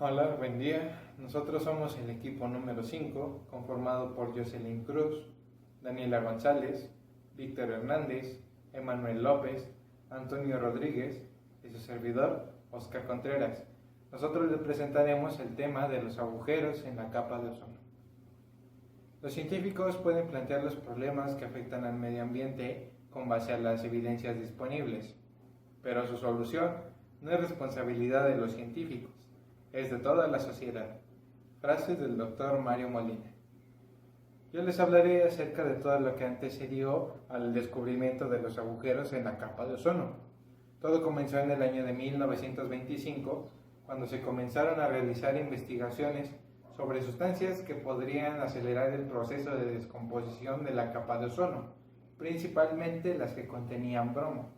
Hola, buen día. Nosotros somos el equipo número 5, conformado por Jocelyn Cruz, Daniela González, Víctor Hernández, Emanuel López, Antonio Rodríguez y su servidor, Oscar Contreras. Nosotros les presentaremos el tema de los agujeros en la capa de ozono. Los científicos pueden plantear los problemas que afectan al medio ambiente con base a las evidencias disponibles, pero su solución no es responsabilidad de los científicos, es de toda la sociedad. Frases del Dr. Mario Molina. Yo les hablaré acerca de todo lo que antecedió al descubrimiento de los agujeros en la capa de ozono. Todo comenzó en el año de 1925, cuando se comenzaron a realizar investigaciones sobre sustancias que podrían acelerar el proceso de descomposición de la capa de ozono, principalmente las que contenían bromo.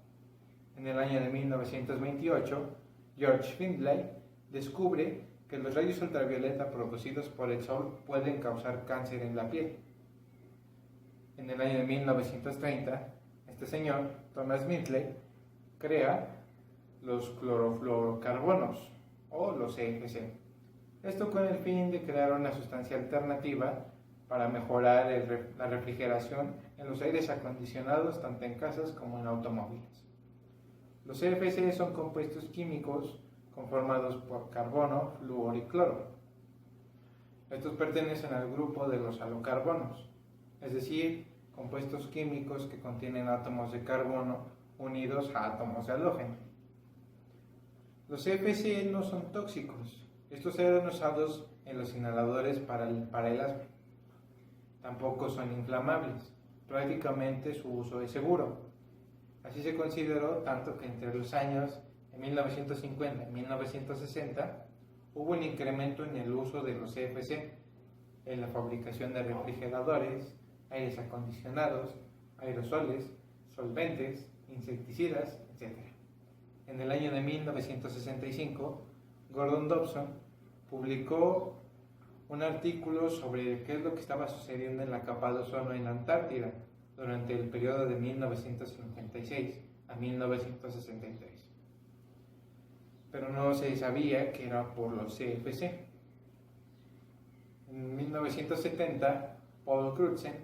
En el año de 1928, George Findlay descubre que los rayos ultravioleta producidos por el sol pueden causar cáncer en la piel. En el año de 1930, este señor, Thomas Mintley, crea los clorofluorocarbonos, o los CFC. Esto con el fin de crear una sustancia alternativa para mejorar la refrigeración en los aires acondicionados tanto en casas como en automóviles. Los CFC son compuestos químicos conformados por carbono, flúor y cloro. Estos pertenecen al grupo de los halocarbonos, es decir, compuestos químicos que contienen átomos de carbono unidos a átomos de halógeno. Los CFC no son tóxicos, estos eran usados en los inhaladores para el asma. Tampoco son inflamables, prácticamente su uso es seguro. Así se consideró tanto que entre los años de 1950 y 1960 hubo un incremento en el uso de los CFC en la fabricación de refrigeradores, aires acondicionados, aerosoles, solventes, insecticidas, etc. En el año de 1965, Gordon Dobson publicó un artículo sobre qué es lo que estaba sucediendo en la capa de ozono en la Antártida durante el periodo de 1956 a 1963. Pero no se sabía que era por los CFC. En 1970, Paul Crutzen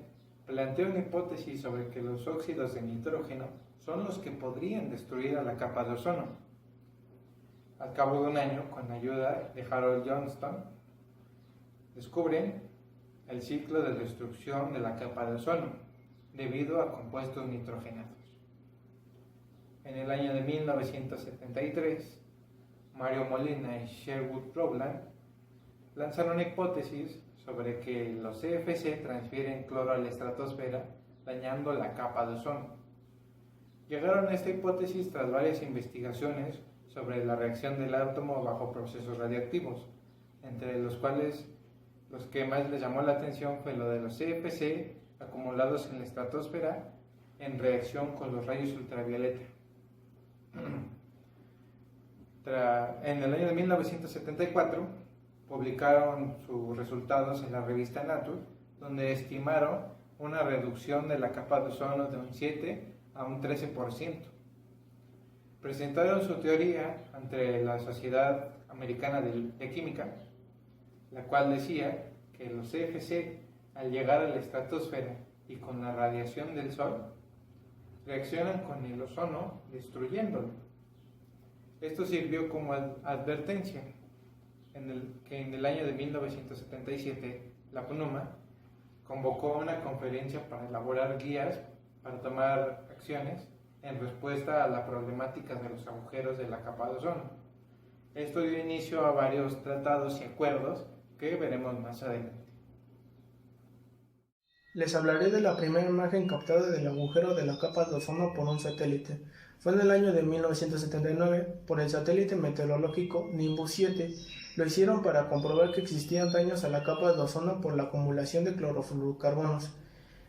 planteó una hipótesis sobre que los óxidos de nitrógeno son los que podrían destruir a la capa de ozono. Al cabo de un año, con la ayuda de Harold Johnston, descubren el ciclo de destrucción de la capa de ozono debido a compuestos nitrogenados. En el año de 1973, Mario Molina y Sherwood Rowland lanzaron una hipótesis sobre que los CFC transfieren cloro a la estratosfera, dañando la capa de ozono. Llegaron a esta hipótesis tras varias investigaciones sobre la reacción del átomo bajo procesos radiactivos, entre los cuales los que más les llamó la atención fue lo de los CFC acumulados en la estratosfera en reacción con los rayos ultravioleta. En el año de 1974 publicaron sus resultados en la revista Nature, donde estimaron una reducción de la capa de ozono de un 7 a un 13%. Presentaron su teoría ante la Sociedad Americana de Química, la cual decía que los CFC, al llegar a la estratosfera y con la radiación del Sol, reaccionan con el ozono destruyéndolo. Esto sirvió como advertencia que en el año de 1977 la PNUMA convocó una conferencia para elaborar guías para tomar acciones en respuesta a la problemática de los agujeros de la capa de ozono. Esto dio inicio a varios tratados y acuerdos que veremos más adelante. Les hablaré de la primera imagen captada del agujero de la capa de ozono por un satélite. Fue en el año de 1979 por el satélite meteorológico Nimbus 7. Lo hicieron para comprobar que existían daños a la capa de ozono por la acumulación de clorofluorocarbonos.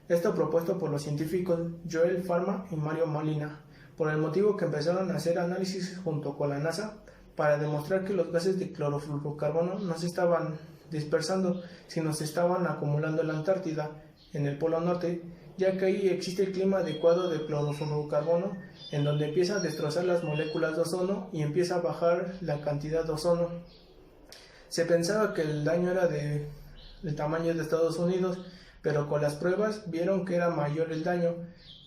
Esto propuesto por los científicos Joel Farman y Mario Molina, por el motivo que empezaron a hacer análisis junto con la NASA para demostrar que los gases de clorofluorocarbono no se estaban dispersando, sino se estaban acumulando en la Antártida, en el Polo Norte, ya que ahí existe el clima adecuado de clorofluorocarbono, en donde empieza a destrozar las moléculas de ozono y empieza a bajar la cantidad de ozono. Se pensaba que el daño era del tamaño de Estados Unidos, pero con las pruebas vieron que era mayor el daño,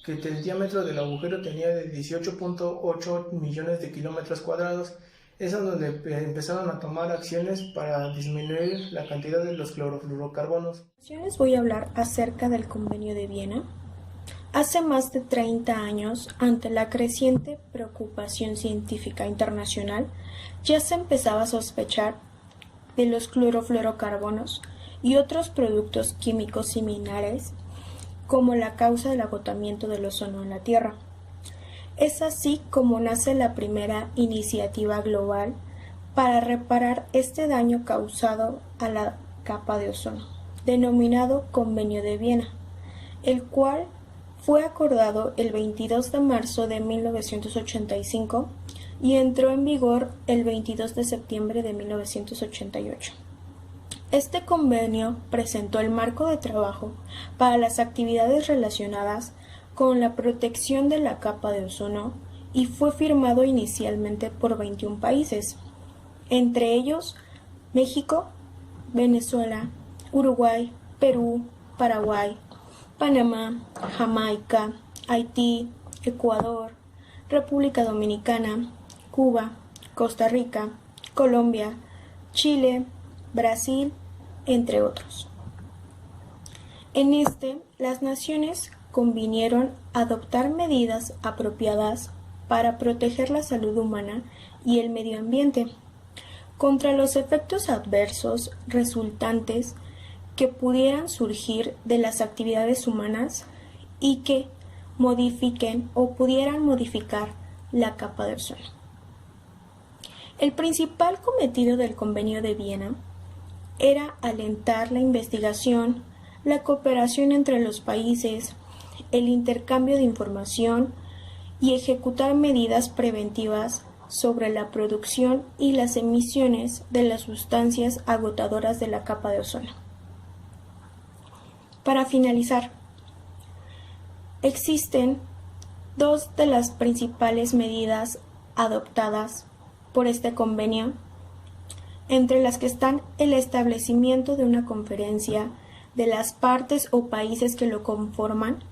que el diámetro del agujero tenía de 18.8 millones de kilómetros cuadrados. Es donde empezaron a tomar acciones para disminuir la cantidad de los clorofluorocarbonos. Les voy a hablar acerca del Convenio de Viena. Hace más de 30 años, ante la creciente preocupación científica internacional, ya se empezaba a sospechar de los clorofluorocarbonos y otros productos químicos similares como la causa del agotamiento del ozono en la Tierra. Es así como nace la primera iniciativa global para reparar este daño causado a la capa de ozono, denominado Convenio de Viena, el cual fue acordado el 22 de marzo de 1985 y entró en vigor el 22 de septiembre de 1988. Este convenio presentó el marco de trabajo para las actividades relacionadas con la protección de la capa de ozono y fue firmado inicialmente por 21 países, entre ellos México, Venezuela, Uruguay, Perú, Paraguay, Panamá, Jamaica, Haití, Ecuador, República Dominicana, Cuba, Costa Rica, Colombia, Chile, Brasil, entre otros. En las naciones convinieron adoptar medidas apropiadas para proteger la salud humana y el medio ambiente contra los efectos adversos resultantes que pudieran surgir de las actividades humanas y que modifiquen o pudieran modificar la capa de ozono. El principal cometido del Convenio de Viena era alentar la investigación, la cooperación entre los países, el intercambio de información y ejecutar medidas preventivas sobre la producción y las emisiones de las sustancias agotadoras de la capa de ozono. Para finalizar, existen dos de las principales medidas adoptadas por este convenio, entre las que están el establecimiento de una conferencia de las partes o países que lo conforman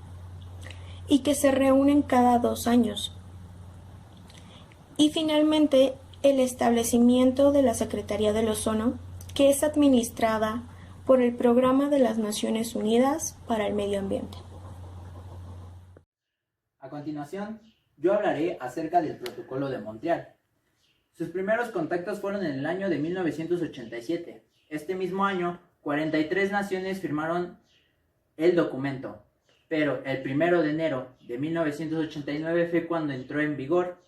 y que se reúnen cada 2 años. Y finalmente, el establecimiento de la Secretaría del Ozono, que es administrada por el Programa de las Naciones Unidas para el Medio Ambiente. A continuación, yo hablaré acerca del Protocolo de Montreal. Sus primeros contactos fueron en el año de 1987. Este mismo año, 43 naciones firmaron el documento, pero el 1 de enero de 1989 fue cuando entró en vigor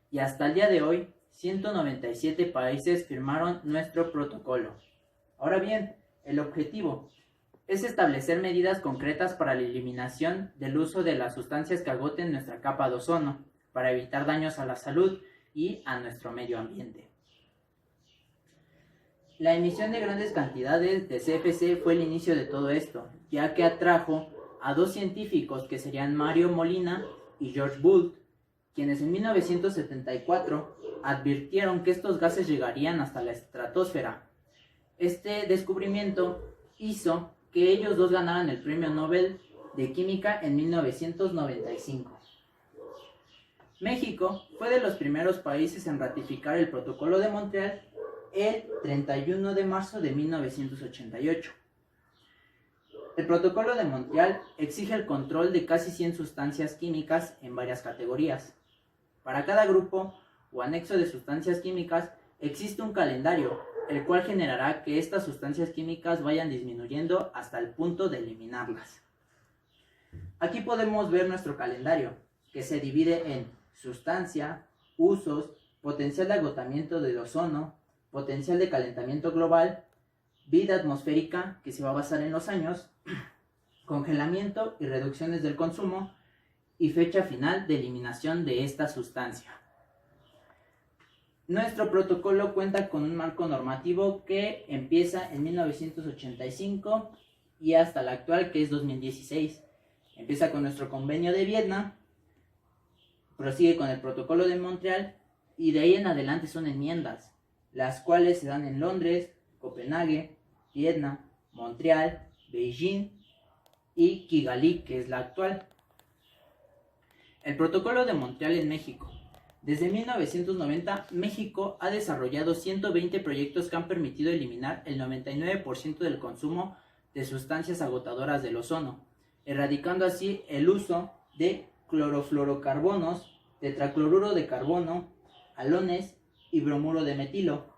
y hasta el día de hoy 197 países firmaron nuestro protocolo. Ahora bien, el objetivo es establecer medidas concretas para la eliminación del uso de las sustancias que agoten nuestra capa de ozono, para evitar daños a la salud y a nuestro medio ambiente. La emisión de grandes cantidades de CFC fue el inicio de todo esto, ya que atrajo a 2 científicos que serían Mario Molina y George Boult, quienes en 1974 advirtieron que estos gases llegarían hasta la estratosfera. Este descubrimiento hizo que ellos dos ganaran el Premio Nobel de Química en 1995. México fue de los primeros países en ratificar el Protocolo de Montreal el 31 de marzo de 1988. El Protocolo de Montreal exige el control de casi 100 sustancias químicas en varias categorías. Para cada grupo o anexo de sustancias químicas existe un calendario, el cual generará que estas sustancias químicas vayan disminuyendo hasta el punto de eliminarlas. Aquí podemos ver nuestro calendario, que se divide en sustancia, usos, potencial de agotamiento del ozono, potencial de calentamiento global, vida atmosférica, que se va a basar en los años, congelamiento y reducciones del consumo, y fecha final de eliminación de esta sustancia. Nuestro protocolo cuenta con un marco normativo que empieza en 1985 y hasta el actual, que es 2016. Empieza con nuestro Convenio de Viena, prosigue con el Protocolo de Montreal y de ahí en adelante son enmiendas, las cuales se dan en Londres, Copenhague, Vietnam, Montreal, Beijing y Kigali, que es la actual. El Protocolo de Montreal en México. Desde 1990, México ha desarrollado 120 proyectos que han permitido eliminar el 99% del consumo de sustancias agotadoras del ozono, erradicando así el uso de clorofluorocarbonos, tetracloruro de carbono, halones y bromuro de metilo.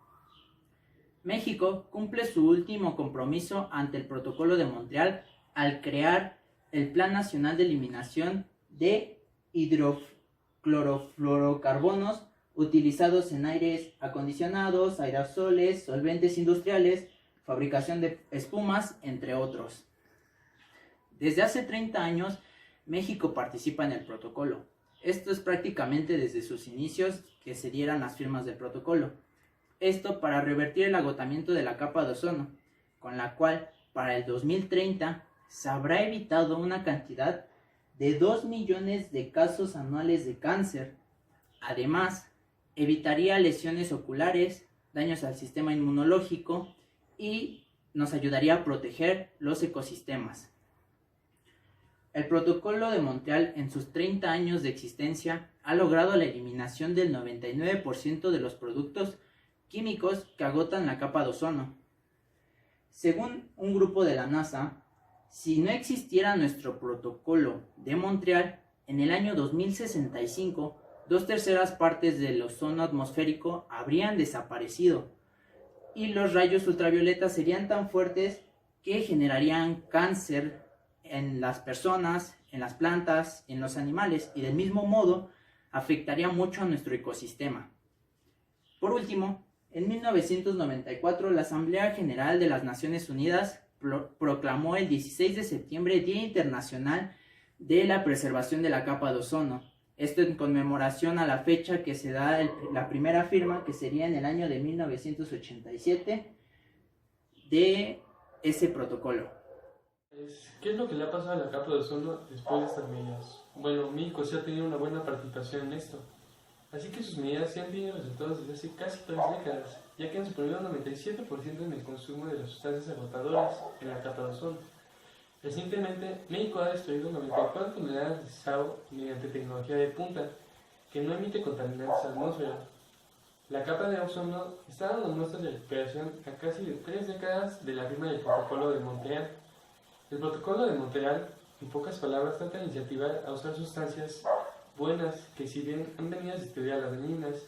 México cumple su último compromiso ante el Protocolo de Montreal al crear el Plan Nacional de Eliminación de hidroclorofluorocarbonos utilizados en aires acondicionados, aerosoles, solventes industriales, fabricación de espumas, entre otros. Desde hace 30 años, México participa en el protocolo. Esto es prácticamente desde sus inicios que se dieran las firmas del protocolo. Esto para revertir el agotamiento de la capa de ozono, con la cual para el 2030 se habrá evitado una cantidad de 2 millones de casos anuales de cáncer. Además, evitaría lesiones oculares, daños al sistema inmunológico y nos ayudaría a proteger los ecosistemas. El Protocolo de Montreal en sus 30 años de existencia ha logrado la eliminación del 99% de los productos químicos que agotan la capa de ozono. Según un grupo de la NASA, si no existiera nuestro Protocolo de Montreal, en el año 2065, 2/3 partes del ozono atmosférico habrían desaparecido y los rayos ultravioletas serían tan fuertes que generarían cáncer en las personas, en las plantas, en los animales y del mismo modo afectaría mucho a nuestro ecosistema. Por último, en 1994 la Asamblea General de las Naciones Unidas proclamó el 16 de septiembre Día Internacional de la Preservación de la Capa de Ozono. Esto en conmemoración a la fecha que se da la primera firma, que sería en el año de 1987, de ese protocolo. ¿Qué es lo que le ha pasado a la capa de ozono después de estas medidas? Bueno, México sí ha tenido una buena participación en esto, así que sus medidas sí han tenido resultados desde hace casi 3 décadas, ya que han suprimido un 97% en el consumo de las sustancias agotadoras en la capa de ozono. Recientemente, México ha destruido 94 toneladas de SAO mediante tecnología de punta, que no emite contaminantes a la atmósfera. La capa de ozono está dando muestras de recuperación a casi de 3 décadas de la firma del Protocolo de Montreal. El Protocolo de Montreal, en pocas palabras, trata de incentivar a usar sustancias buenas que, si bien han venido a estudiar las dañinas,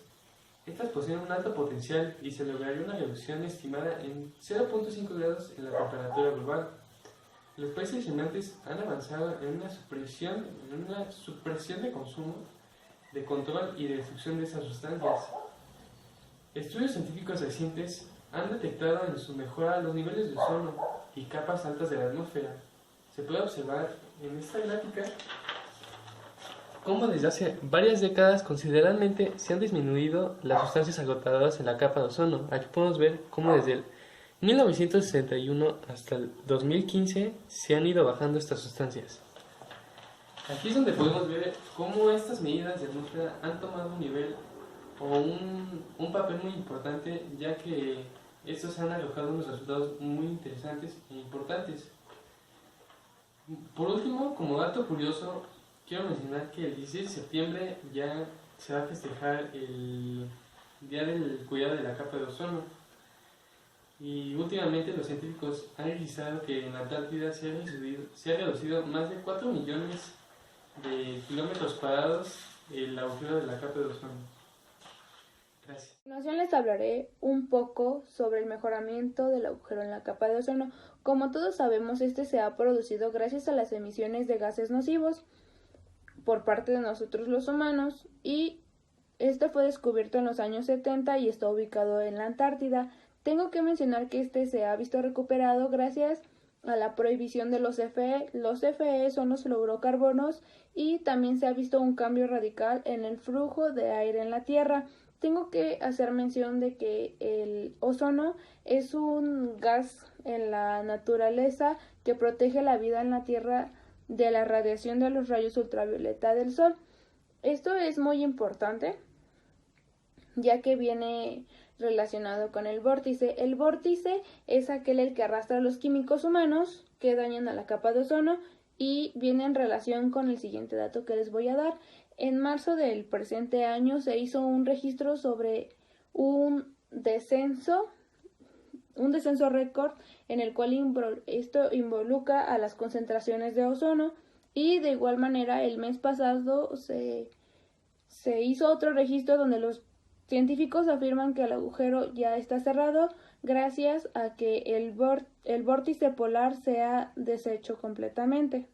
estas poseen un alto potencial y se lograría una reducción estimada en 0.5 grados en la temperatura global. Los países emergentes han avanzado en una supresión de consumo, de control y de destrucción de esas sustancias. Estudios científicos recientes han detectado en su mejora los niveles de ozono y capas altas de la atmósfera. Se puede observar en esta gráfica cómo desde hace varias décadas considerablemente se han disminuido las sustancias agotadoras en la capa de ozono. Aquí podemos ver cómo desde el 1961 hasta el 2015 se han ido bajando estas sustancias. Aquí es donde podemos ver cómo estas medidas de atmósfera han tomado un nivel o un papel muy importante, ya que estos han arrojado unos resultados muy interesantes e importantes. Por último, como dato curioso, quiero mencionar que el 16 de septiembre ya se va a festejar el Día del Cuidado de la Capa de Ozono. Y últimamente los científicos han registrado que en la Antártida se ha reducido más de 4 millones de kilómetros cuadrados el agujero de la capa de ozono. Gracias. A continuación les hablaré un poco sobre el mejoramiento del agujero en la capa de ozono. Como todos sabemos, este se ha producido gracias a las emisiones de gases nocivos por parte de nosotros los humanos, y este fue descubierto en los años 70 y está ubicado en la Antártida. Tengo que mencionar que este se ha visto recuperado gracias a la prohibición de los CFE. Los CFE son los fluorocarbonos, y también se ha visto un cambio radical en el flujo de aire en la Tierra. Tengo que hacer mención de que el ozono es un gas en la naturaleza que protege la vida en la Tierra de la radiación de los rayos ultravioleta del Sol. Esto es muy importante, ya que viene relacionado con el vórtice. El vórtice es aquel el que arrastra los químicos humanos que dañan a la capa de ozono y viene en relación con el siguiente dato que les voy a dar. En marzo del presente año se hizo un registro sobre un descenso récord en el cual esto involucra a las concentraciones de ozono, y de igual manera el mes pasado se hizo otro registro donde los científicos afirman que el agujero ya está cerrado gracias a que el vórtice polar se ha deshecho completamente.